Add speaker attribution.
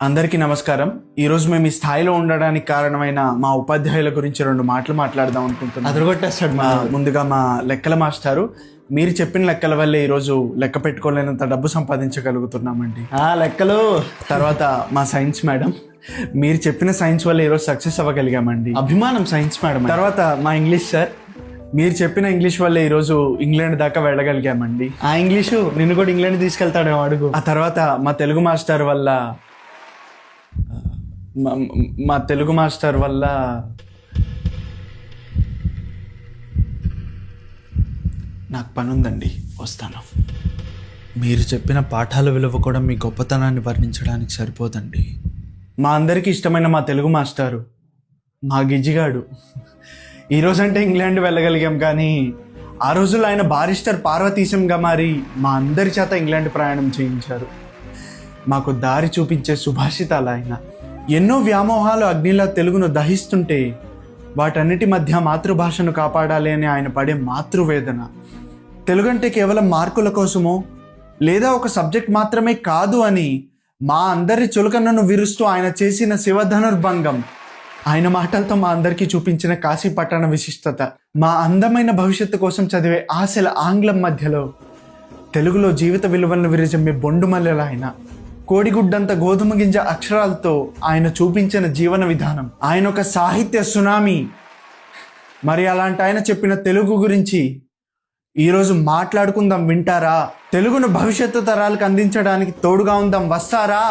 Speaker 1: అందరికీ నమస్కారం. ఈరోజు మేము ఈ స్థాయిలో ఉండడానికి కారణమైన మా ఉపాధ్యాయుల గురించి 2 మాటలు మాట్లాడదాం అనుకుంటున్నాం.
Speaker 2: అదరగొట్టేస్తాడు
Speaker 1: ముందుగా మా లెక్కల మాస్టారు, మీరు చెప్పిన లెక్కల వల్లే ఈరోజు లెక్క పెట్టుకోలేనంత డబ్బు సంపాదించగలుగుతున్నామండి.
Speaker 2: లెక్కలు.
Speaker 1: తర్వాత మా సైన్స్ మేడం, మీరు చెప్పిన సైన్స్ వల్ల ఈరోజు సక్సెస్ అవ్వగలిగామండి.
Speaker 2: అభిమానం సైన్స్ మేడం.
Speaker 1: తర్వాత మా ఇంగ్లీష్ సార్, మీరు చెప్పిన ఇంగ్లీష్ వల్ల ఈరోజు ఇంగ్లాండ్ దాకా వెళ్ళగలిగామండి.
Speaker 2: ఆ ఇంగ్లీషు నిన్ను కూడా ఇంగ్లాండ్ తీసుకెళ్తాడేమో అడుగు.
Speaker 1: ఆ తర్వాత మా తెలుగు మాస్టర్ వల్ల నాకు పని ఉందండి, వస్తాను.
Speaker 2: మీరు చెప్పిన పాఠాల విలువ కూడా మీ గొప్పతనాన్ని వర్ణించడానికి సరిపోదండి.
Speaker 1: మా అందరికీ ఇష్టమైన మా తెలుగు మాస్టారు, మా గిజ్జిగాడు. ఈరోజంటే ఇంగ్లాండ్ వెళ్ళగలిగాం, కానీ ఆ రోజుల్లో ఆయన బారిస్టర్ పార్వతీశంగా మారి మా అందరి చేత ఇంగ్లాండ్ ప్రయాణం చేయించారు. మాకు దారి చూపించే సుభాషితాలు ఆయన. ఎన్నో వ్యామోహాలు అగ్నిలా తెలుగును దహిస్తుంటే వాటన్నిటి మధ్య మాతృభాషను కాపాడాలి అని ఆయన పడే మాతృవేదన. తెలుగంటే కేవలం మార్కుల కోసమో లేదా ఒక సబ్జెక్ట్ మాత్రమే కాదు అని మా అందరి చులకనను విరుస్తూ ఆయన చేసిన శివధనుర్భంగం, ఆయన మాటలతో మా అందరికీ చూపించిన కాశీ పట్టణ విశిష్టత, మా అందమైన భవిష్యత్తు కోసం చదివే ఆశల ఆంగ్లం మధ్యలో తెలుగులో జీవిత విలువలను విరజమ్మే బొండుమల్లెల ఆయన, కోడిగుడ్డంత గోధుమ గింజ అక్షరాలతో ఆయన చూపించిన జీవన విధానం, ఆయన ఒక సాహిత్య సునామీ. మరి అలాంటి ఆయన చెప్పిన తెలుగు గురించి ఈరోజు మాట్లాడుకుందాం, వింటారా? తెలుగును భవిష్యత్తు తరాలకు అందించడానికి తోడుగా ఉందాం, వస్తారా?